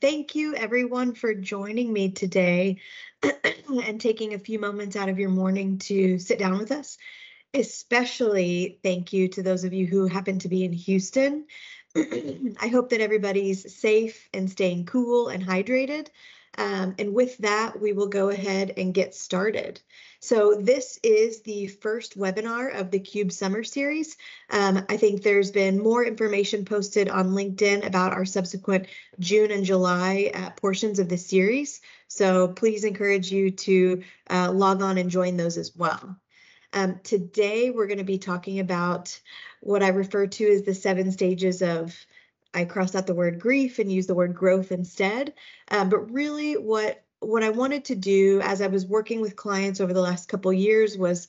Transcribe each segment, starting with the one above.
Thank you everyone for joining me today and taking a few moments out of your morning to sit down with us. Especially thank you to those of you who happen to be in Houston. I hope that everybody's safe and staying cool and hydrated. And with that, we will go ahead and get started. So this is the first webinar of the CUBE Summer Series. I think there's been more information posted on LinkedIn about our subsequent June and July portions of the series. So please encourage you to log on and join those as well. Today, we're going to be talking about what I refer to as the 7 stages of, I crossed out the word grief and used the word growth instead. But really what I wanted to do as I was working with clients over the last couple years was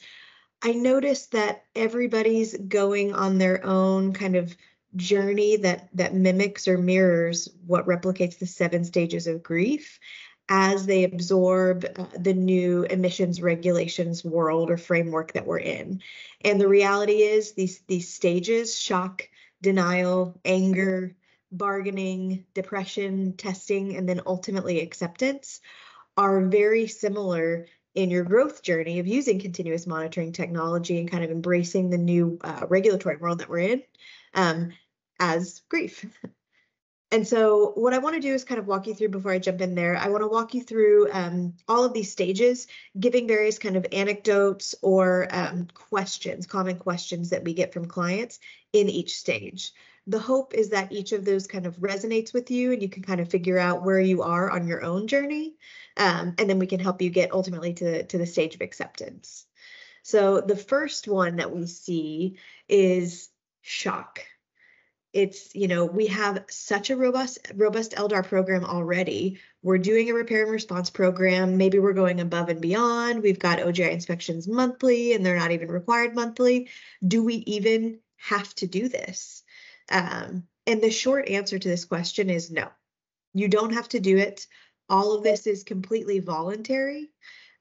I noticed that everybody's going on their own kind of journey that mimics or mirrors what replicates the 7 stages of grief as they absorb the new emissions regulations world or framework that we're in. And the reality is these stages, shock, denial, anger, bargaining, depression, testing, and then ultimately acceptance, are very similar in your growth journey of using continuous monitoring technology and kind of embracing the new regulatory world that we're in as grief. And so what I want to do is kind of walk you through before I jump in there. I want to walk you through all of these stages, giving various kind of anecdotes or questions, common questions that we get from clients in each stage. The hope is that each of those kind of resonates with you and you can kind of figure out where you are on your own journey. And then we can help you get ultimately to the stage of acceptance. So the first one that we see is shock. It's, we have such a robust LDAR program already. We're doing a repair and response program. Maybe we're going above and beyond. We've got OGI inspections monthly and they're not even required monthly. Do we even have to do this? And the short answer to this question is no. You don't have to do it. All of this is completely voluntary.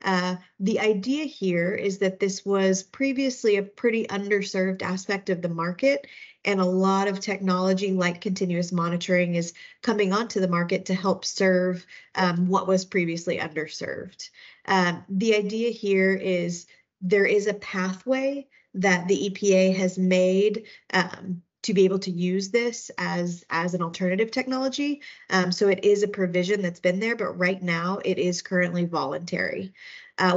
The idea here is that this was previously a pretty underserved aspect of the market, and a lot of technology like continuous monitoring is coming onto the market to help serve what was previously underserved. The idea here is there is a pathway that the EPA has made to be able to use this as an alternative technology. So it is a provision that's been there, but right now it is currently voluntary.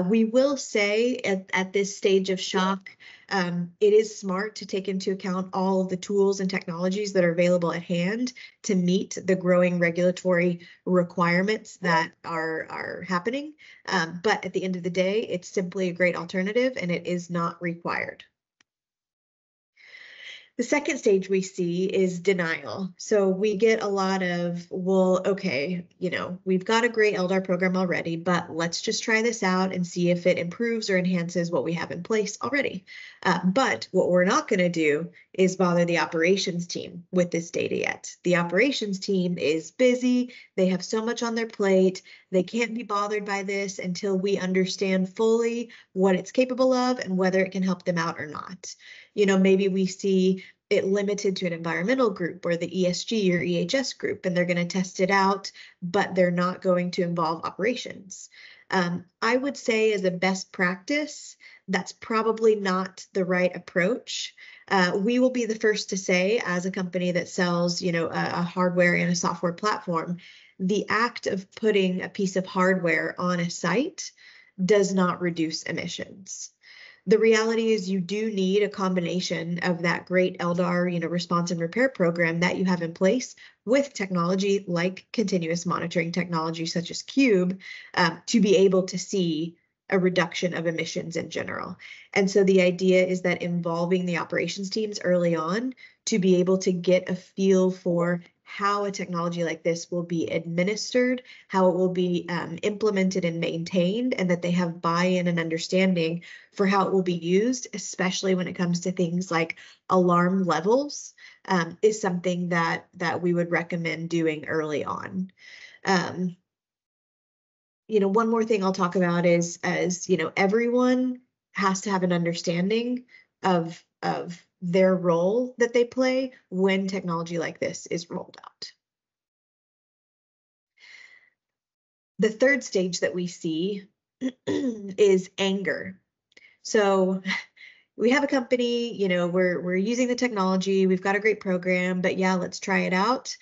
We will say at this stage of shock, it is smart to take into account all of the tools and technologies that are available at hand to meet the growing regulatory requirements that are happening. But at the end of the day, it's simply a great alternative and it is not required. The second stage we see is denial. So we get a lot of, well, okay, we've got a great LDAR program already, but let's just try this out and see if it improves or enhances what we have in place already. But what we're not going to do is bother the operations team with this data yet. The operations team is busy. They have so much on their plate. They can't be bothered by this until we understand fully what it's capable of and whether it can help them out or not. Maybe we see it limited to an environmental group or the ESG or EHS group, and they're going to test it out, but they're not going to involve operations. I would say as a best practice, that's probably not the right approach. We will be the first to say, as a company that sells, a hardware and a software platform, the act of putting a piece of hardware on a site does not reduce emissions. The reality is you do need a combination of that great LDAR, response and repair program that you have in place with technology like continuous monitoring technology such as CUBE to be able to see a reduction of emissions in general. And so the idea is that involving the operations teams early on to be able to get a feel for how a technology like this will be administered, how it will be implemented and maintained, and that they have buy-in and understanding for how it will be used, especially when it comes to things like alarm levels, is something that we would recommend doing early on. One more thing I'll talk about is, everyone has to have an understanding of their role that they play when technology like this is rolled out. The third stage that we see is anger. So we have a company, we're using the technology, we've got a great program, but yeah, let's try it out.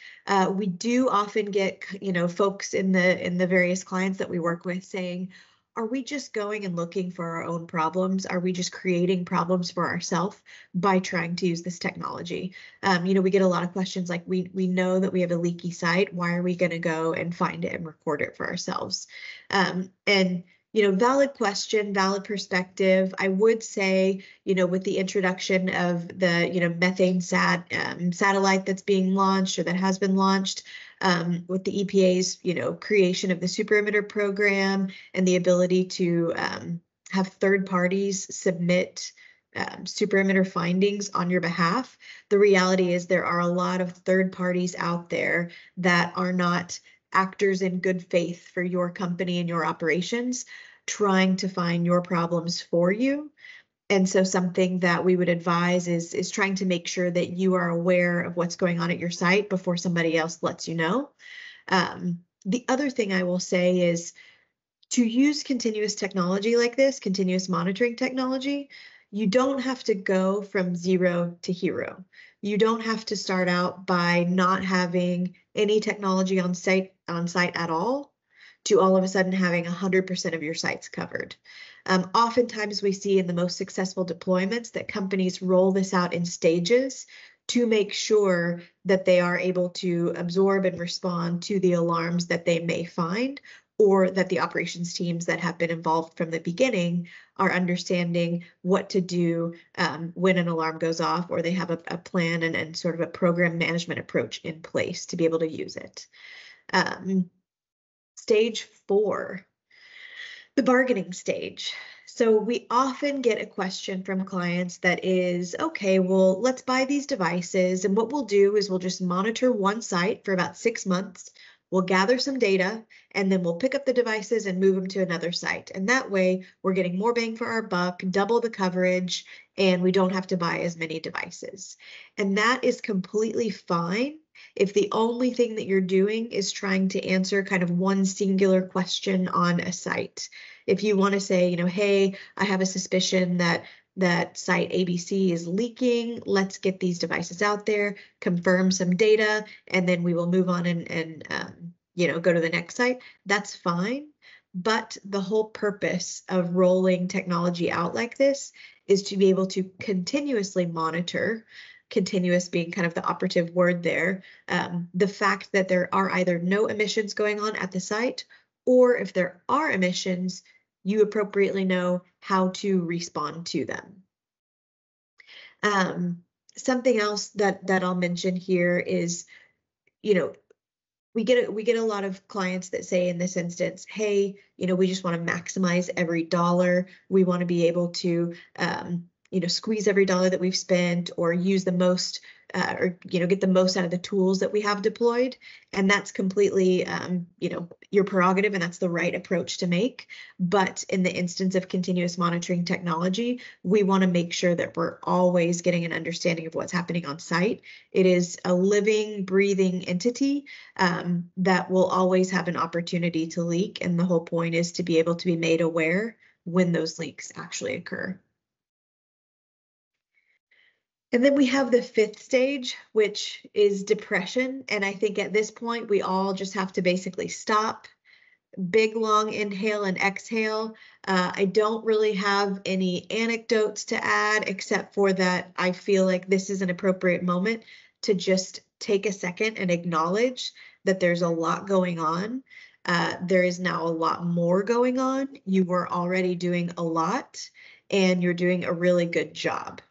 We do often get, folks in the various clients that we work with saying, are we just going and looking for our own problems? Are we just creating problems for ourselves by trying to use this technology? We get a lot of questions like, we know that we have a leaky site. Why are we going to go and find it and record it for ourselves? And valid question, valid perspective. I would say, with the introduction of the, methane satellite that's being launched or that has been launched, with the EPA's, creation of the super emitter program and the ability to have third parties submit super emitter findings on your behalf. The reality is there are a lot of third parties out there that are not actors in good faith for your company and your operations, trying to find your problems for you. And so something that we would advise is trying to make sure that you are aware of what's going on at your site before somebody else lets you know. The other thing I will say is to use continuous technology like this, continuous monitoring technology, you don't have to go from zero to hero. You don't have to start out by not having any technology on site at all to all of a sudden having 100% of your sites covered. Oftentimes we see in the most successful deployments that companies roll this out in stages to make sure that they are able to absorb and respond to the alarms that they may find, or that the operations teams that have been involved from the beginning are understanding what to do when an alarm goes off, or they have a plan and sort of a program management approach in place to be able to use it. Stage 4, the bargaining stage. So we often get a question from clients that is, okay, well, let's buy these devices. And what we'll do is we'll just monitor one site for about 6 months. We'll gather some data, and then we'll pick up the devices and move them to another site. And that way we're getting more bang for our buck, double the coverage, and we don't have to buy as many devices. And that is completely fine if the only thing that you're doing is trying to answer kind of one singular question on a site. If you want to say, hey, I have a suspicion that site ABC is leaking, let's get these devices out there, confirm some data, and then we will move on and go to the next site, that's fine. But the whole purpose of rolling technology out like this is to be able to continuously monitor, continuous being kind of the operative word there, the fact that there are either no emissions going on at the site, or if there are emissions, you appropriately know how to respond to them. Something else that I'll mention here is, we get a lot of clients that say in this instance, hey, we just want to maximize every dollar. We want to be able to, squeeze every dollar that we've spent, or use the most, get the most out of the tools that we have deployed. And that's completely, your prerogative, and that's the right approach to make. But in the instance of continuous monitoring technology, we want to make sure that we're always getting an understanding of what's happening on site. It is a living, breathing entity that will always have an opportunity to leak. And the whole point is to be able to be made aware when those leaks actually occur. And then we have the 5th stage, which is depression. And I think at this point, we all just have to basically stop, big, long inhale and exhale. I don't really have any anecdotes to add, except for that I feel like this is an appropriate moment to just take a second and acknowledge that there's a lot going on. There is now a lot more going on. You were already doing a lot, and you're doing a really good job.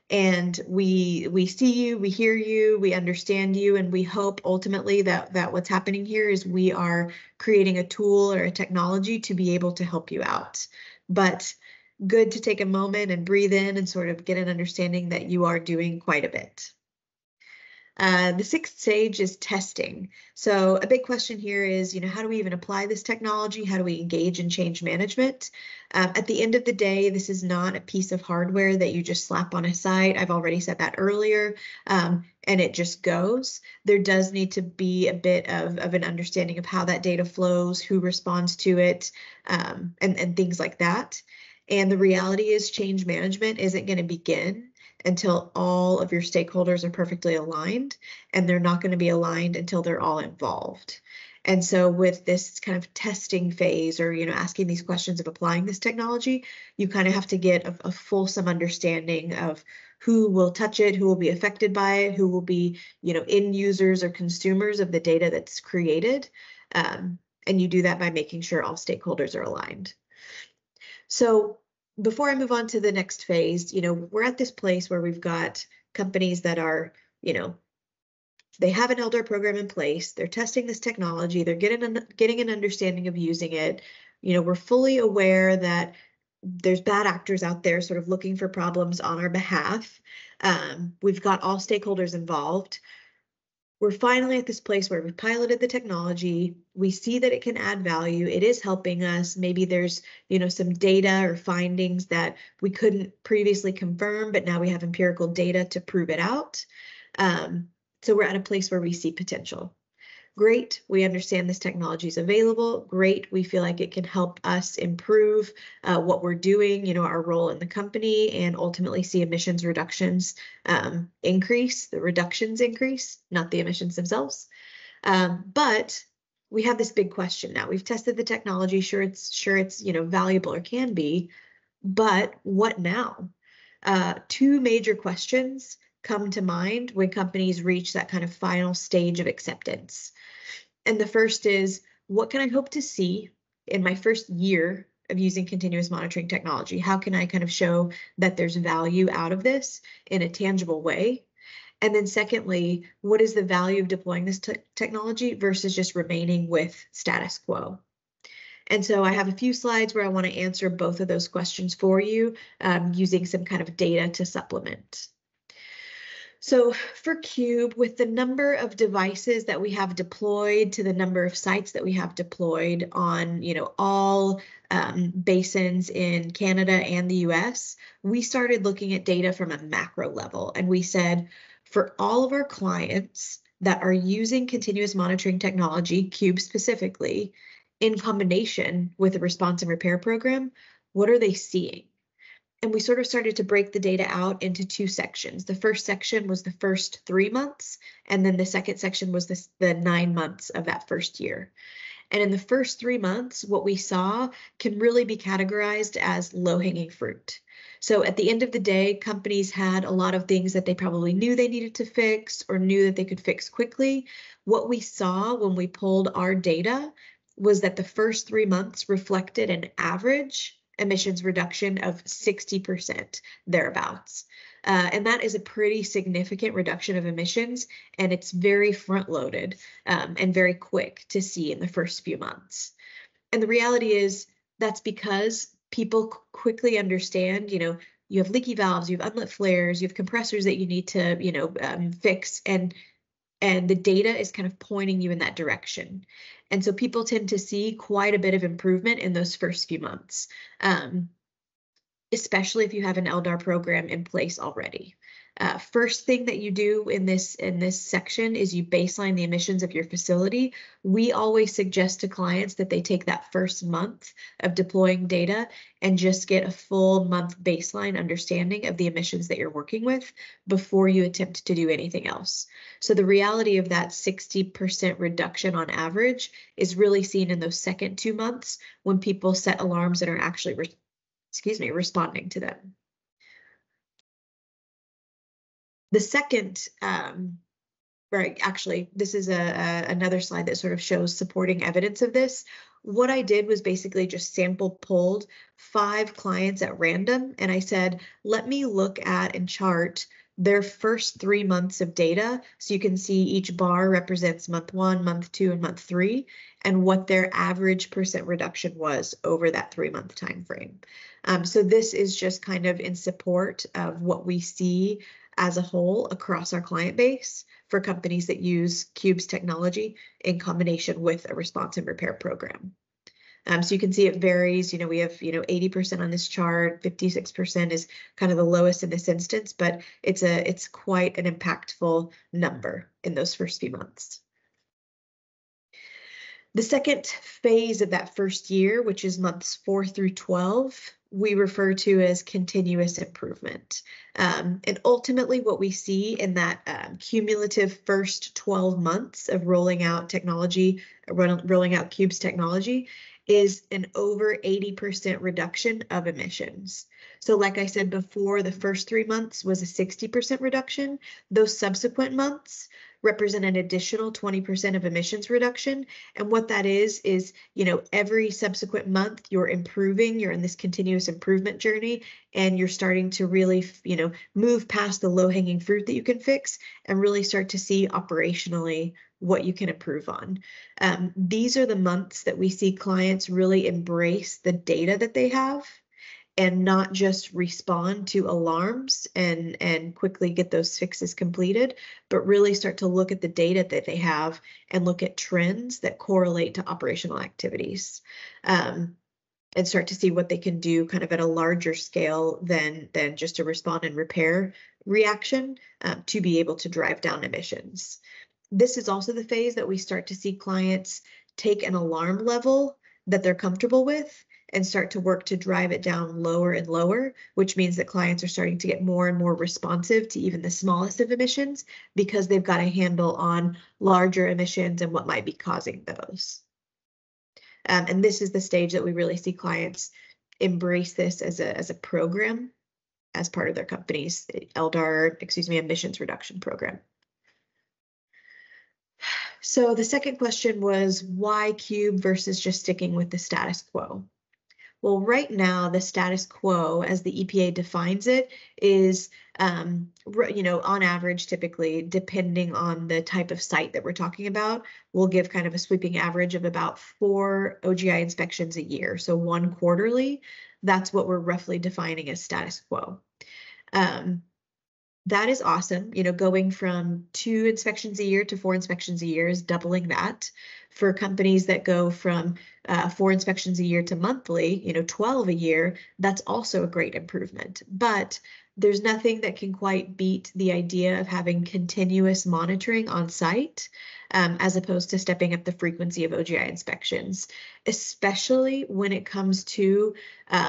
And we see you, we hear you, we understand you, and we hope ultimately that what's happening here is we are creating a tool or a technology to be able to help you out. But good to take a moment and breathe in and sort of get an understanding that you are doing quite a bit. The sixth stage is testing. So a big question here is, how do we even apply this technology? How do we engage in change management? At the end of the day, this is not a piece of hardware that you just slap on a site. I've already said that earlier, and it just goes. There does need to be a bit of an understanding of how that data flows, who responds to it, and things like that. And the reality is change management isn't going to begin until all of your stakeholders are perfectly aligned, and they're not going to be aligned until they're all involved. And so with this kind of testing phase, or asking these questions of applying this technology, you kind of have to get a fulsome understanding of who will touch it, who will be affected by it, who will be end users or consumers of the data that's created. And you do that by making sure all stakeholders are aligned. So before I move on to the next phase, we're at this place where we've got companies that are, they have an LDAR program in place. They're testing this technology. They're getting an understanding of using it. We're fully aware that there's bad actors out there sort of looking for problems on our behalf. We've got all stakeholders involved. We're finally at this place where we've piloted the technology. We see that it can add value. It is helping us. Maybe there's, some data or findings that we couldn't previously confirm, but now we have empirical data to prove it out. So we're at a place where we see potential. Great, we understand this technology is available. Great, we feel like it can help us improve what we're doing, our role in the company, and ultimately see emissions reductions increase, the reductions increase, not the emissions themselves. But we have this big question now. We've tested the technology, sure it's valuable or can be, but what now? Two major questions come to mind when companies reach that kind of final stage of acceptance. And the first is, what can I hope to see in my first year of using continuous monitoring technology? How can I kind of show that there's value out of this in a tangible way? And then secondly, what is the value of deploying this technology versus just remaining with status quo? And so I have a few slides where I want to answer both of those questions for you using some kind of data to supplement. So for Cube, with the number of devices that we have deployed to the number of sites that we have deployed on, all basins in Canada and the US, we started looking at data from a macro level. And we said, for all of our clients that are using continuous monitoring technology, Cube specifically, in combination with a response and repair program, what are they seeing? And we sort of started to break the data out into two sections. The first section was the first 3 months, and then the second section was the 9 months of that first year. And in the first 3 months, what we saw can really be categorized as low-hanging fruit. So at the end of the day, companies had a lot of things that they probably knew they needed to fix or knew that they could fix quickly. What we saw when we pulled our data was that the first 3 months reflected an average emissions reduction of 60% thereabouts. And that is a pretty significant reduction of emissions, and it's very front-loaded and very quick to see in the first few months. And the reality is that's because people quickly understand, you have leaky valves, you have unlit flares, you have compressors that you need to, fix, and the data is kind of pointing you in that direction. And so people tend to see quite a bit of improvement in those first few months, especially if you have an LDAR program in place already. First thing that you do in this section is you baseline the emissions of your facility. We always suggest to clients that they take that first month of deploying data and just get a full month baseline understanding of the emissions that you're working with before you attempt to do anything else. So the reality of that 60% reduction on average is really seen in those second 2 months when people set alarms and are actually responding to them. The second, right, actually, this is another slide that sort of shows supporting evidence of this. What I did was basically just sample pulled 5 clients at random, and I said, let me look at and chart their first 3 months of data. So you can see each bar represents month 1, month 2, and month 3, and what their average percent reduction was over that 3-month time frame. So this is just kind of in support of what we see as a whole across our client base for companies that use Cube's technology in combination with a response and repair program. So you can see it varies. We have 80% on this chart. 56% is kind of the lowest in this instance, but it's quite an impactful number in those first few months. The second phase of that first year, which is months 4 through 12, we refer to as continuous improvement. And ultimately what we see in that cumulative first 12 months of rolling out technology, rolling out Cube's technology, is an over 80% reduction of emissions. So like I said before, the first 3 months was a 60% reduction. Those subsequent months represent an additional 20% of emissions reduction. And what that is, every subsequent month you're improving, you're in this continuous improvement journey, and you're starting to really, move past the low-hanging fruit that you can fix and really start to see operationally what you can improve on. These are the months that we see clients really embrace the data that they have and not just respond to alarms and quickly get those fixes completed, but really start to look at the data that they have and look at trends that correlate to operational activities, and start to see what they can do kind of at a larger scale than just a respond and repair reaction to be able to drive down emissions. This is also the phase that we start to see clients take an alarm level that they're comfortable with and start to work to drive it down lower and lower, which means that clients are starting to get more and more responsive to even the smallest of emissions because they've got a handle on larger emissions and what might be causing those. And this is the stage that we really see clients embrace this as a program as part of their company's emissions reduction program. So the second question was why Cube versus just sticking with the status quo? Well, right now, the status quo, as the EPA defines it, is, on average, typically, depending on the type of site that we're talking about, we'll give kind of a sweeping average of about 4 OGI inspections a year. So 1 quarterly, that's what we're roughly defining as status quo. That is awesome. Going from 2 inspections a year to 4 inspections a year is doubling that. For companies that go from 4 inspections a year to monthly, 12 a year, that's also a great improvement. But there's nothing that can quite beat the idea of having continuous monitoring on site, as opposed to stepping up the frequency of OGI inspections, especially when it comes to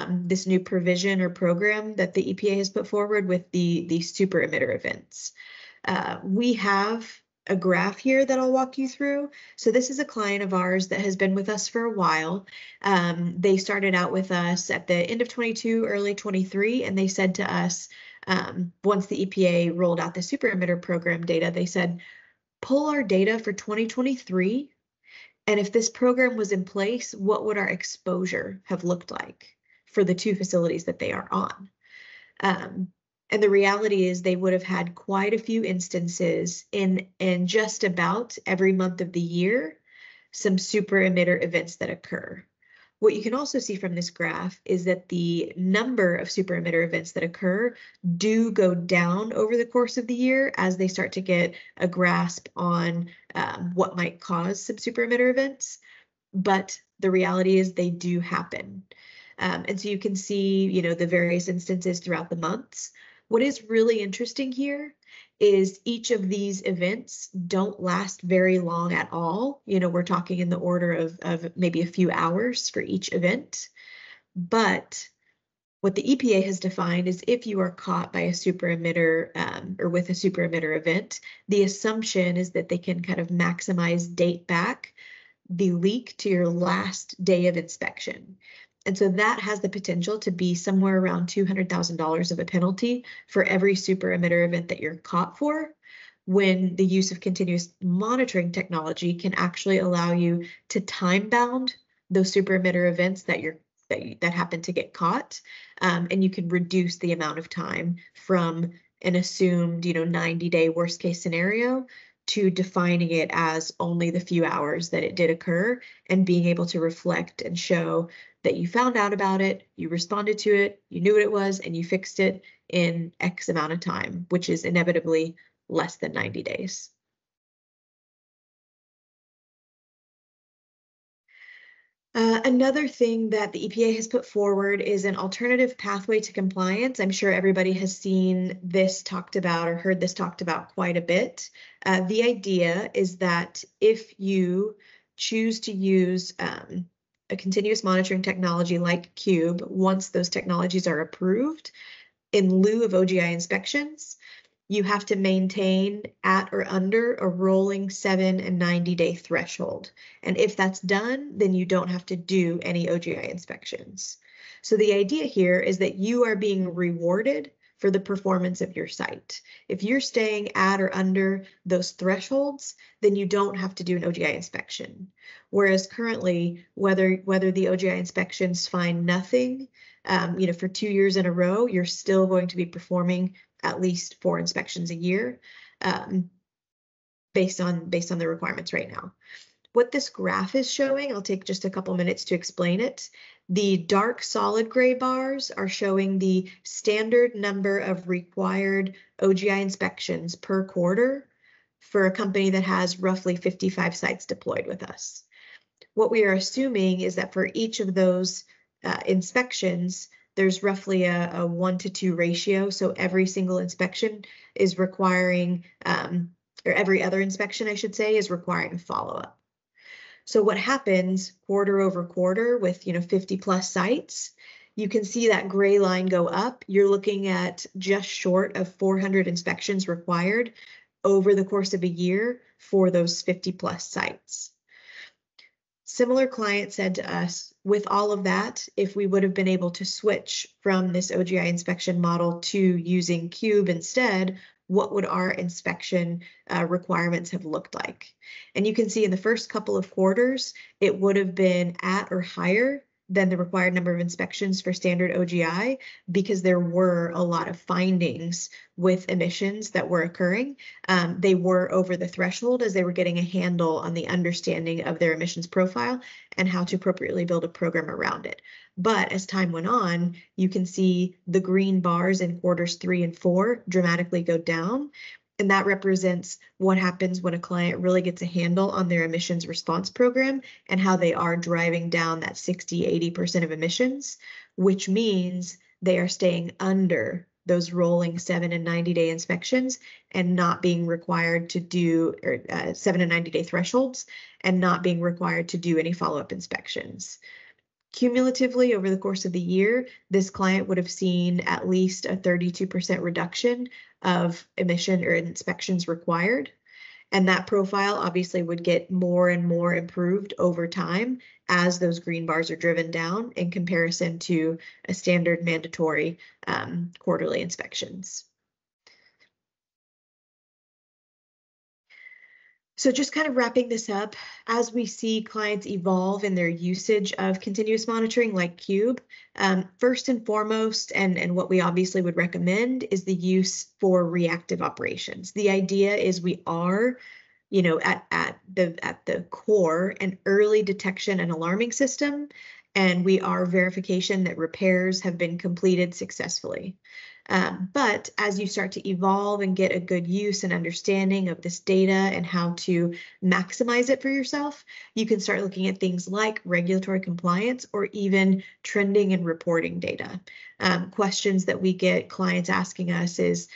this new provision or program that the EPA has put forward with the super emitter events. We have a graph here that I'll walk you through. So this is a client of ours that has been with us for a while. They started out with us at the end of 22, early 23, and they said to us, once the EPA rolled out the super emitter program data, they said, pull our data for 2023. And if this program was in place, what would our exposure have looked like for the 2 facilities that they are on? And the reality is they would have had quite a few instances in just about every month of the year, some super emitter events that occur. What you can also see from this graph is that the number of super emitter events that occur do go down over the course of the year as they start to get a grasp on what might cause some super emitter events. But the reality is they do happen. And so you can see, the various instances throughout the months. What is really interesting here is each of these events don't last very long at all. We're talking in the order of maybe a few hours for each event. But what the EPA has defined is if you are caught by a super emitter or with a super emitter event, the assumption is that they can kind of date back the leak to your last day of inspection. And so that has the potential to be somewhere around $200,000 of a penalty for every super emitter event that you're caught for, when the use of continuous monitoring technology can actually allow you to time bound those super emitter events that happen to get caught, and you can reduce the amount of time from an assumed 90-day worst case scenario to defining it as only the few hours that it did occur, and being able to reflect and show that you found out about it, you responded to it, you knew what it was, and you fixed it in X amount of time, which is inevitably less than 90 days. Another thing that the EPA has put forward is an alternative pathway to compliance. I'm sure everybody has seen this talked about or heard this talked about quite a bit. The idea is that if you choose to use a continuous monitoring technology like Cube, once those technologies are approved, in lieu of OGI inspections, you have to maintain at or under a rolling 7 and 90-day threshold. And if that's done, then you don't have to do any OGI inspections. So the idea here is that you are being rewarded for the performance of your site. If you're staying at or under those thresholds, then you don't have to do an OGI inspection. Whereas currently, whether the OGI inspections find nothing, for 2 years in a row, you're still going to be performing at least 4 inspections a year, based on the requirements right now. What this graph is showing, I'll take just a couple minutes to explain it. The dark solid gray bars are showing the standard number of required OGI inspections per quarter for a company that has roughly 55 sites deployed with us. What we are assuming is that for each of those inspections, there's roughly a 1-to-2 ratio. So every single inspection is requiring, or every other inspection, I should say, is requiring follow-up. So what happens quarter over quarter with 50 plus sites, you can see that gray line go up. You're looking at just short of 400 inspections required over the course of a year for those 50 plus sites. Similar client said to us, with all of that, if we would have been able to switch from this OGI inspection model to using Cube instead, what would our inspection requirements have looked like? And you can see in the first couple of quarters, it would have been at or higher than the required number of inspections for standard OGI, because there were a lot of findings with emissions that were occurring. They were over the threshold as they were getting a handle on the understanding of their emissions profile and how to appropriately build a program around it. But as time went on, you can see the green bars in quarters 3 and 4 dramatically go down. And that represents what happens when a client really gets a handle on their emissions response program and how they are driving down that 60–80% of emissions, which means they are staying under those rolling 7 and 90-day inspections and not being required to do 7 and 90-day thresholds and not being required to do any follow-up inspections. Cumulatively, over the course of the year, this client would have seen at least a 32% reduction of emission or inspections required. And that profile obviously would get more and more improved over time as those green bars are driven down in comparison to a standard mandatory quarterly inspections. So just kind of wrapping this up, as we see clients evolve in their usage of continuous monitoring like Cube, first and foremost, and what we obviously would recommend is the use for reactive operations. The idea is we are, at the core, an early detection and alarming system, and we are verification that repairs have been completed successfully. But as you start to evolve and get a good use and understanding of this data and how to maximize it for yourself, you can start looking at things like regulatory compliance or even trending and reporting data. Questions that we get clients asking us is,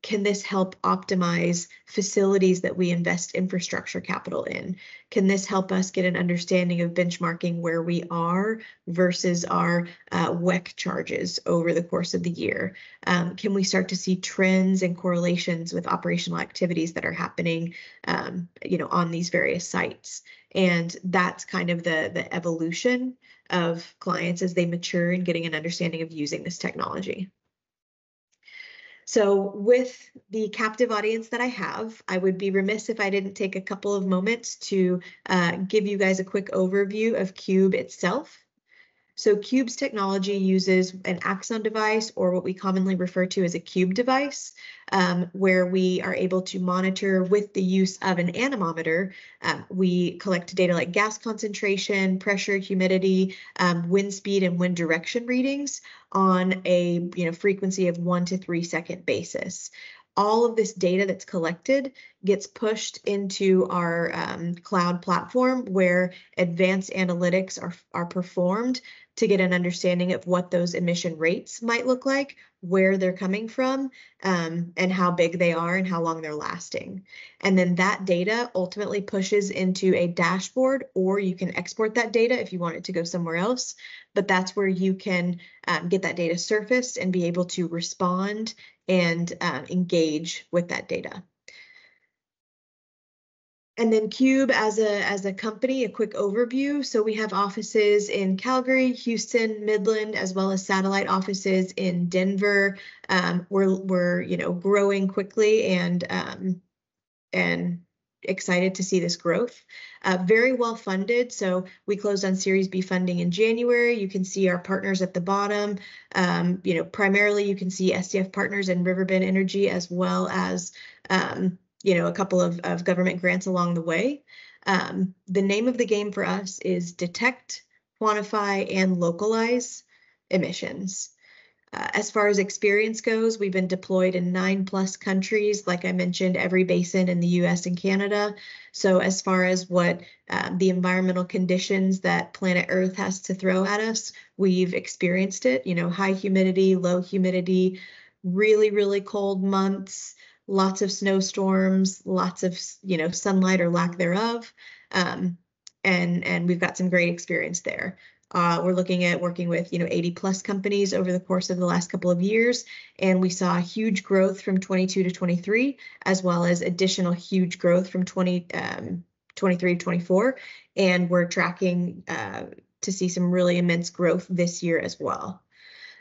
can this help optimize facilities that we invest infrastructure capital in? Can this help us get an understanding of benchmarking where we are versus our WEC charges over the course of the year? Can we start to see trends and correlations with operational activities that are happening, on these various sites? And that's kind of the evolution of clients as they mature and getting an understanding of using this technology. So with the captive audience that I have, I would be remiss if I didn't take a couple of moments to give you guys a quick overview of Cube itself. So Cube's technology uses an Axon device, or what we commonly refer to as a Cube device, where we are able to monitor with the use of an anemometer. We collect data like gas concentration, pressure, humidity, wind speed, and wind direction readings on a frequency of 1 to 3 second basis. All of this data that's collected gets pushed into our cloud platform, where advanced analytics are performed to get an understanding of what those emission rates might look like, where they're coming from, and how big they are and how long they're lasting. And then that data ultimately pushes into a dashboard, or you can export that data if you want it to go somewhere else. But that's where you can get that data surfaced and be able to respond and engage with that data. And then Cube as a company, a quick overview. So we have offices in Calgary, Houston, Midland, as well as satellite offices in Denver. We're growing quickly and excited to see this growth. Very well funded. So we closed on Series B funding in January. You can see our partners at the bottom. Primarily you can see SDF Partners and Riverbend Energy, as well as a couple of government grants along the way. The name of the game for us is detect, quantify, and localize emissions. As far as experience goes, we've been deployed in 9+ countries, like I mentioned, every basin in the US and Canada. So as far as what the environmental conditions that planet Earth has to throw at us, we've experienced it, high humidity, low humidity, really, really cold months, lots of snowstorms, lots of, sunlight or lack thereof. And we've got some great experience there. We're looking at working with 80+ companies over the course of the last couple of years, and we saw huge growth from 22 to 23, as well as additional huge growth from 23 to 24, and we're tracking to see some really immense growth this year as well.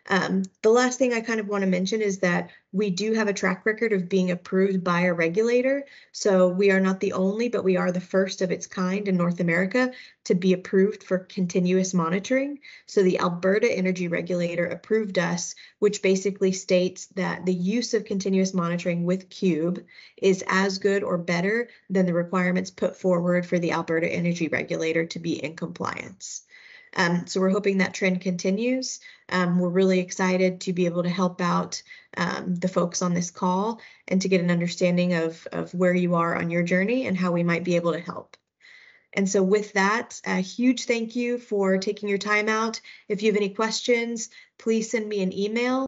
The last thing I kind of want to mention is that we do have a track record of being approved by a regulator. So we are not the only, but we are the first of its kind in North America to be approved for continuous monitoring. So the Alberta Energy Regulator approved us, which basically states that the use of continuous monitoring with Cube is as good or better than the requirements put forward for the Alberta Energy Regulator to be in compliance. So we're hoping that trend continues. We're really excited to be able to help out the folks on this call and to get an understanding of where you are on your journey and how we might be able to help. And so with that, a huge thank you for taking your time out. If you have any questions, please send me an email.